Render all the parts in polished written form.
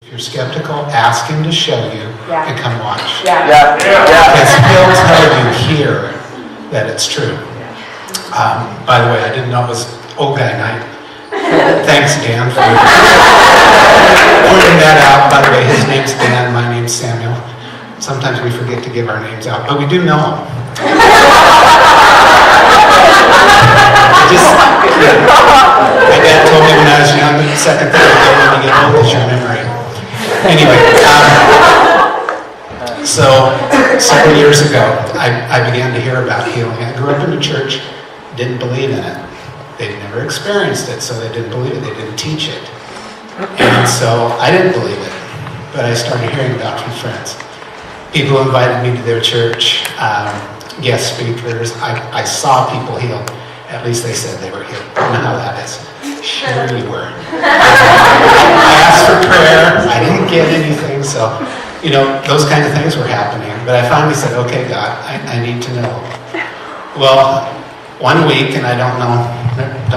If you're skeptical, ask him to show you and come watch. Because he'll tell you here that it's true. By the way, I didn't know it was old guy night. Thanks, Dan, for pointing that out. By the way, his name's Dan, my name's Samuel. Sometimes we forget to give our names out, but we do know them. My dad told me when I was young, the second thing when you get old is your memory. Anyway, so several years ago, I began to hear about healing. I grew up in a church, didn't believe in it. They'd never experienced it, so they didn't believe it. They didn't teach it. And so I didn't believe it, but I started hearing about it from friends. People invited me to their church, guest speakers. I saw people healed. At least they said they were healed. I don't know how that is. Sure you were. I asked for prayer. I didn't get anything, so, those kind of things were happening. But I finally said, okay, God, I need to know. Well, 1 week, and I don't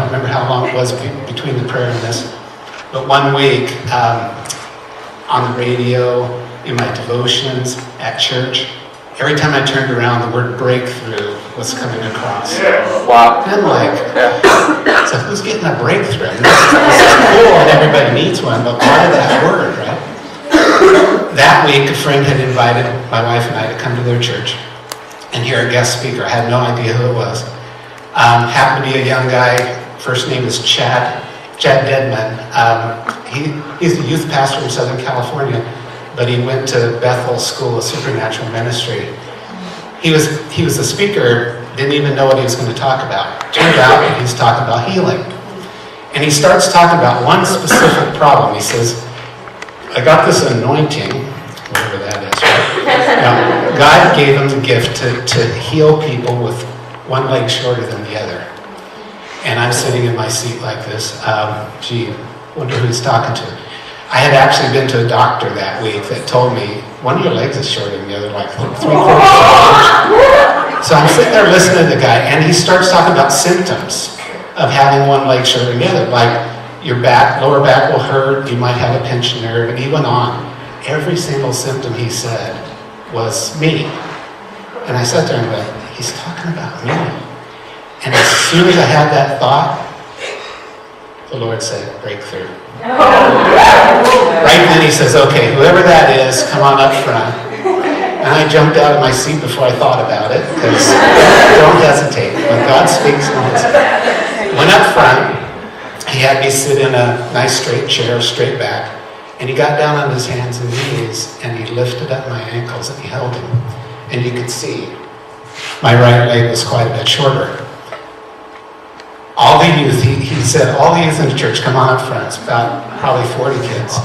remember how long it was between the prayer and this, but 1 week on the radio, in my devotions, at church, every time I turned around, the word breakthrough was coming across. Wow. And I'm like, so who's getting a breakthrough? I mean, this is cool and everybody needs one, but why that word, right? That week, a friend had invited my wife and I to come to their church and hear a guest speaker. I had no idea who it was. Happened to be a young guy. First name is Chad Dedman. He's the youth pastor in Southern California, but he went to Bethel School of Supernatural Ministry. He was a speaker, didn't even know what he was going to talk about. Turned out he was talking about healing. And he starts talking about one specific problem. He says, I got this anointing, whatever that is, right? Now, God gave him the gift to heal people with one leg shorter than the other. And I'm sitting in my seat like this. Wonder who he's talking to. I had actually been to a doctor that week that told me, one of your legs is shorter than the other, like 3/4 of an inch. So I'm sitting there listening to the guy, and he starts talking about symptoms of having one leg shorter than the other. Like your lower back will hurt, you might have a pinched nerve, and he went on. Every single symptom he said was me. And I sat there and went, he's talking about me. And as soon as I had that thought, the Lord said, breakthrough. Right then he says, okay, whoever that is, come on up front. And I jumped out of my seat before I thought about it, because don't hesitate. When God speaks, don't hesitate. Went up front. He had me sit in a nice straight chair, straight back. And he got down on his hands and knees, and he lifted up my ankles, and he held them. And you could see my right leg was quite a bit shorter. All the youth, he said, all the youth in the church, come on up front. It's about probably 40 kids,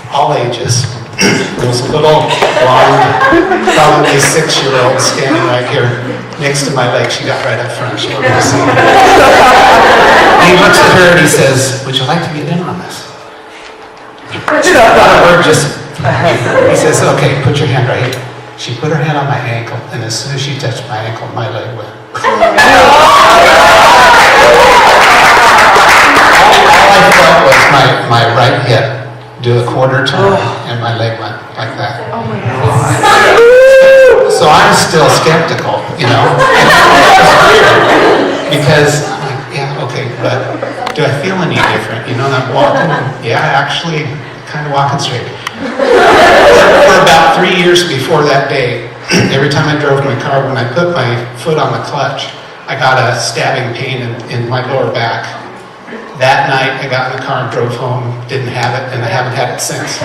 all ages. There was a little blonde, probably 6-year-old standing right here next to my leg. She got right up front. She wanted to see me. And he looks at her and he says, would you like to get in on this? He says, okay, put your hand right here. She put her hand on my ankle, and as soon as she touched my ankle, my leg went. All I felt was my right hip do a quarter turn, and my leg went like that. Oh my God. So I'm still skeptical, It's weird, because I'm like, yeah, okay, but do I feel any different? And I'm walking, actually, kind of walking straight. For about 3 years before that day, every time I drove my car, when I put my foot on the clutch, I got a stabbing pain in my lower back. That night, I got in the car and drove home, didn't have it, and I haven't had it since.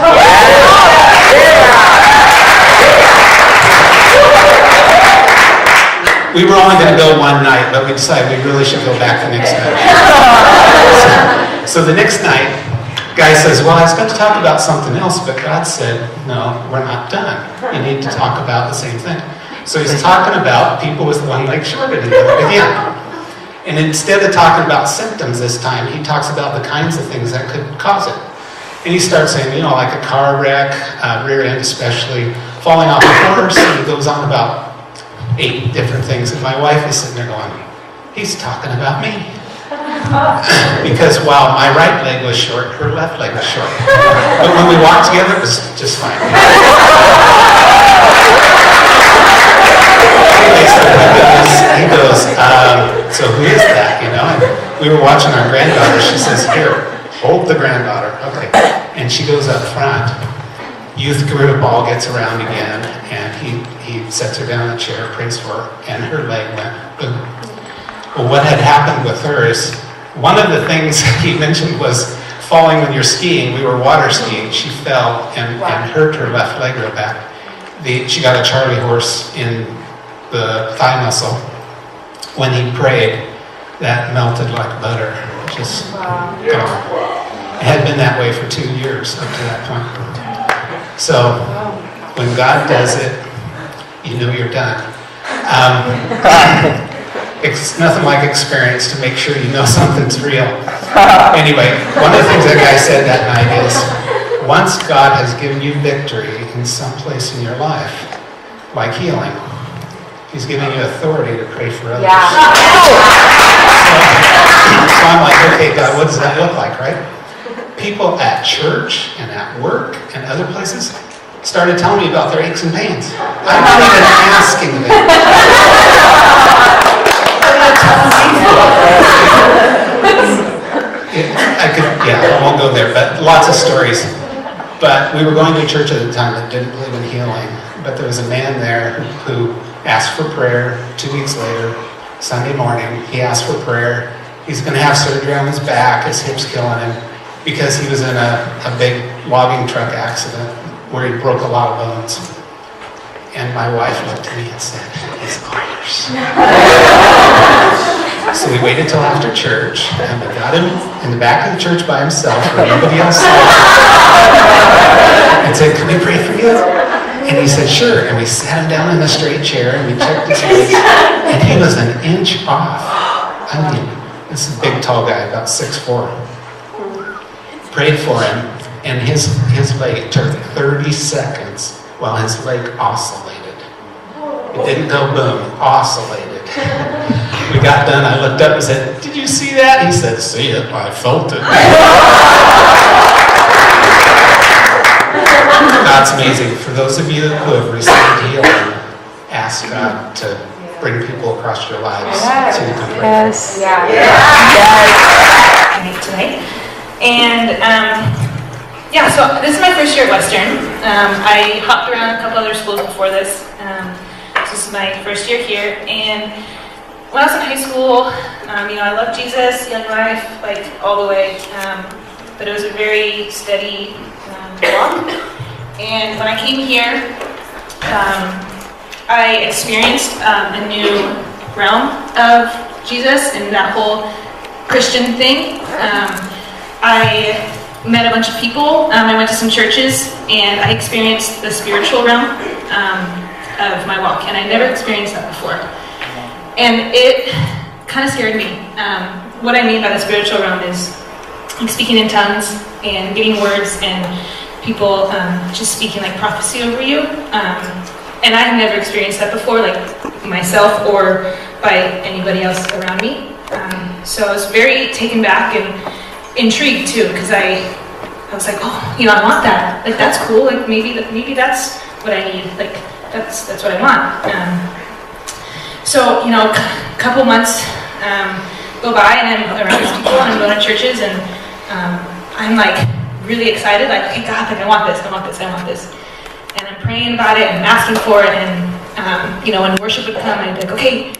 We were only going to go one night, but we decided we really should go back the next night. So the next night, guy says, well, I was going to talk about something else, but God said, no, we're not done. You need to talk about the same thing. So he's talking about people with one leg shorter than the other again. And instead of talking about symptoms this time, he talks about the kinds of things that could cause it. And he starts saying, like a car wreck, rear end especially, falling off a horse, and he goes on about 8 different things. And my wife is sitting there going, he's talking about me. Because while my right leg was short, her left leg was short. But when we walked together, it was just fine. Anyway, so he goes, so who is that, you know? And we were watching our granddaughter. She says, here, hold the granddaughter. Okay. And she goes up front. Youth group all gets around again, and he sets her down in a chair, prays for her, and her leg went boom. Well, what had happened with her is, one of the things he mentioned was falling when you're skiing. We were water skiing. She fell and hurt her left leg real bad. She got a Charlie horse in the thigh muscle. When he prayed, that melted like butter. Just gone. It had been that way for 2 years up to that point. So when God does it, you know you're done. It's nothing like experience to make sure you know something's real. Anyway, one of the things that guy said that night is, once God has given you victory in some place in your life, like healing, He's giving you authority to pray for others. Yeah. So I'm like, okay, God, what does that look like, right? People at church and at work and other places started telling me about their aches and pains. I'm not even asking them. I won't go there, but lots of stories. But we were going to a church at the time that didn't believe in healing. But there was a man there who asked for prayer 2 weeks later, Sunday morning. He asked for prayer. He's going to have surgery on his back. His hip's killing him because he was in a big logging truck accident where he broke a lot of bones. And my wife looked at me and said, he's ours. So we waited till after church, and we got him in the back of the church by himself where nobody else saw him. And said, can we pray for you? And he said, sure. And we sat him down in a straight chair, and we checked his weight, and he was an inch off. I mean, this is a big, tall guy, about 6'4". Prayed for him, and his leg took 30 seconds while his leg oscillated. It didn't go boom, oscillated. We got done, I looked up and said, did you see that? He said, see it, I felt it. God's amazing. For those of you who have received healing, ask God to bring people across your lives so you can pray. Yes. Tonight. And so this is my first year at Western. I hopped around a couple other schools before this. This is my first year here. And when I was in high school, I loved Jesus, young life, like all the way. But it was a very steady walk. And when I came here, I experienced a new realm of Jesus and that whole Christian thing. I met a bunch of people. I went to some churches, and I experienced the spiritual realm of my walk, and I never experienced that before. And it kind of scared me. What I mean by the spiritual realm is like speaking in tongues and getting words and people just speaking like prophecy over you. And I had never experienced that before, like myself or by anybody else around me. So I was very taken back and intrigued too, because I was like, I want that. Like that's cool. Like maybe that's what I need. Like that's what I want. So a couple months go by, and I'm around these people, and I'm going to churches, and I'm like really excited. Like, okay, God, like I want this. And I'm praying about it and asking for it, and when worship would come, I'd be like, okay,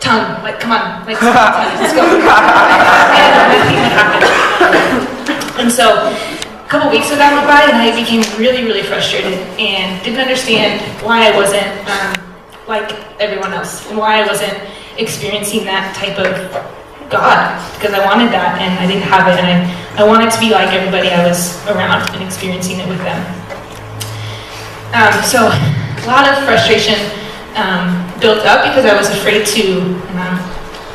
tongue, like come on, like let's go. And nothing would happen. And so a couple weeks of that went by, and I became really, really frustrated and didn't understand why I wasn't like everyone else, and why I wasn't experiencing that type of God, because I wanted that and I didn't have it, and I wanted to be like everybody I was around and experiencing it with them. So a lot of frustration built up because I was afraid to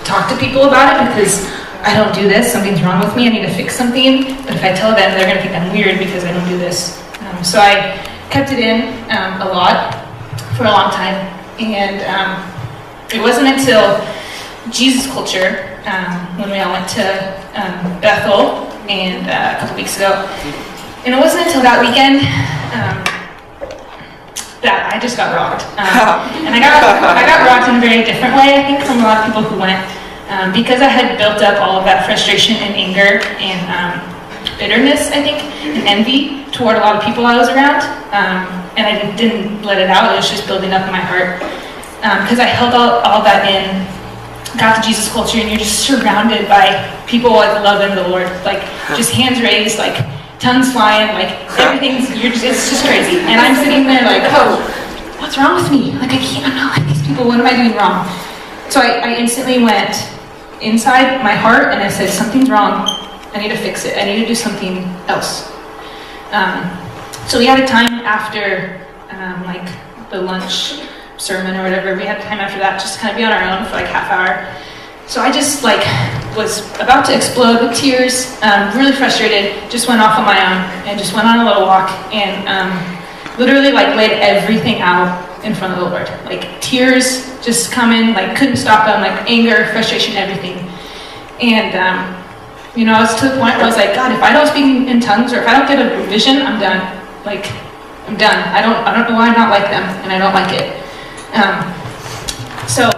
talk to people about it, because I don't do this, something's wrong with me, I need to fix something, but if I tell them, they're going to think I'm weird because I don't do this. So I kept it in a lot for a long time, and it wasn't until Jesus culture when we all went to Bethel and a couple weeks ago. And it wasn't until that weekend that I just got rocked. And I got rocked in a very different way, I think, from a lot of people who went. Because I had built up all of that frustration and anger and bitterness, I think, and envy toward a lot of people I was around. And I didn't let it out. It was just building up in my heart. Because I held all that in, got to Jesus culture, and you're just surrounded by people like loving the Lord. Like, just hands raised, like, tongues flying, like, everything's, it's just crazy. And I'm sitting there like, oh, what's wrong with me? Like, I'm not like these people. What am I doing wrong? So I instantly went inside my heart and I said, something's wrong. I need to fix it. I need to do something else. So we had a time after like the lunch sermon or whatever, we had time after that just to kind of be on our own for like half hour. So I just like was about to explode with tears, really frustrated, just went off on my own and just went on a little walk and literally like laid everything out in front of the Lord. Like tears just coming, like couldn't stop them, like anger, frustration, everything. And you know, I was to the point where I was like, God, if I don't speak in tongues or if I don't get a vision, I'm done. Like, I'm done. I don't know why I'm not like them, and I don't like it. So,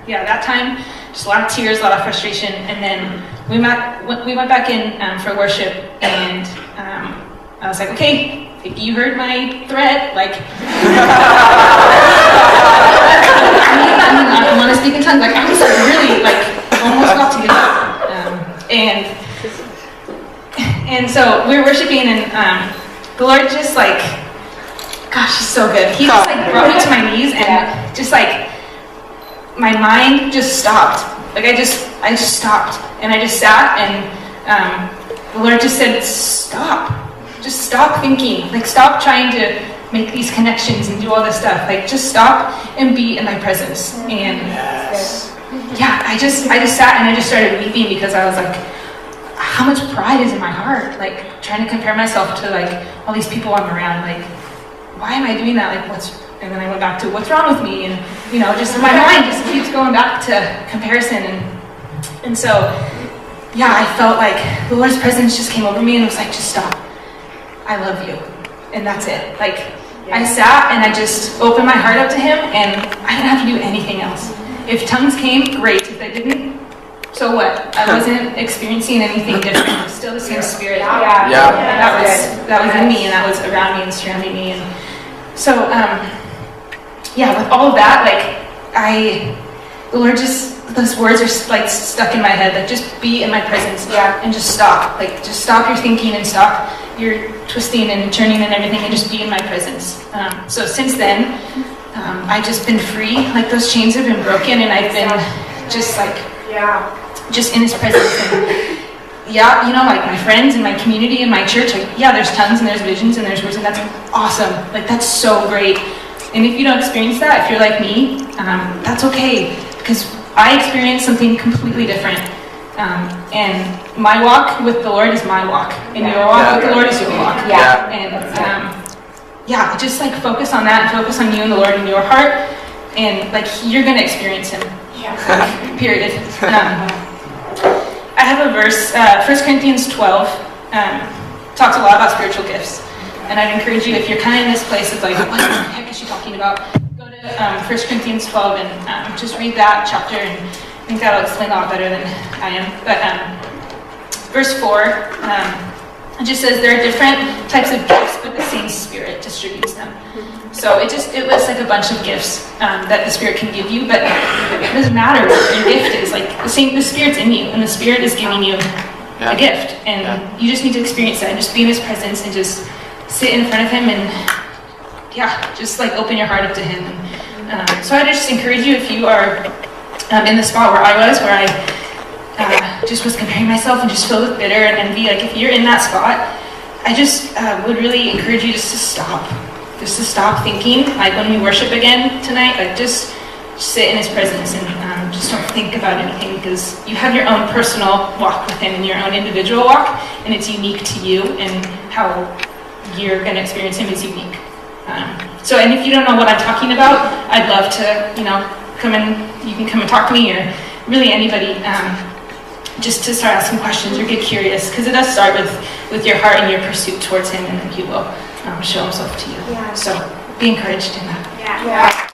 yeah, that time, just a lot of tears, a lot of frustration, and then we went back in for worship, and I was like, okay, you heard my threat, like, I want to speak in tongues. Like, I was like, really, like, almost about to give up. And so we were worshiping, and the Lord just like, gosh, he's so good. He just like brought me to my knees, and just like my mind just stopped. Like I just stopped, and I just sat, and the Lord just said, stop. Just stop thinking. Like stop trying to make these connections and do all this stuff. Like just stop and be in my presence. And yeah, I just sat and I just started weeping because I was like, how much pride is in my heart? Like trying to compare myself to like all these people I'm around. Like, why am I doing that? Like and then I went back to what's wrong with me? And you know, just my mind just keeps going back to comparison. And so, yeah, I felt like the Lord's presence just came over me and was like, just stop. I love you. And that's it. Like I sat and I just opened my heart up to him, and I didn't have to do anything else. If tongues came, great. If they didn't, so what? I wasn't experiencing anything different. It was still the same spirit. That was in me, and that was around me and surrounding me. And so, yeah, with all of that, like the Lord just, those words are like stuck in my head. Like just be in my presence, and just stop. Like just stop your thinking and stop your twisting and turning and everything, and just be in my presence. So since then, I've just been free. Like those chains have been broken, and I've been just like, just in his presence. And yeah, you know, like my friends and my community and my church, like, yeah, there's tongues and there's visions and there's words, and that's awesome. Like that's so great. And if you don't experience that, if you're like me, that's okay, because I experienced something completely different. And my walk with the Lord is my walk, and your walk with the Lord is your walk. And just like focus on that, and focus on you and the Lord in your heart, and like you're gonna experience Him. Period. I have a verse, 1 Corinthians 12, talks a lot about spiritual gifts. And I'd encourage you, if you're kind of in this place of like, what the heck is she talking about? Go to 1 Corinthians 12 and just read that chapter, and I think that'll explain a lot better than I am. But verse 4, it just says there are different types of gifts, but the same Spirit distributes them. So it lists like a bunch of gifts that the Spirit can give you, but it doesn't matter what your gift is. Like the Spirit's in you, and the Spirit is giving you a gift, and you just need to experience that and just be in His presence and just sit in front of Him and just like open your heart up to Him. So I just encourage you, if you are in the spot where I was, where I just was comparing myself and just filled with bitter and envy, like if you're in that spot, I just would really encourage you just to stop thinking. Like when we worship again tonight, like just sit in His presence and just don't think about anything, because you have your own personal walk with Him and your own individual walk, and it's unique to you, and how you're going to experience Him is unique. So, and if you don't know what I'm talking about, I'd love to, you can come and talk to me, or really anybody. just to start asking questions or get curious, because it does start with your heart and your pursuit towards Him, and then He will show Himself to you. Yeah. So be encouraged in that. Yeah.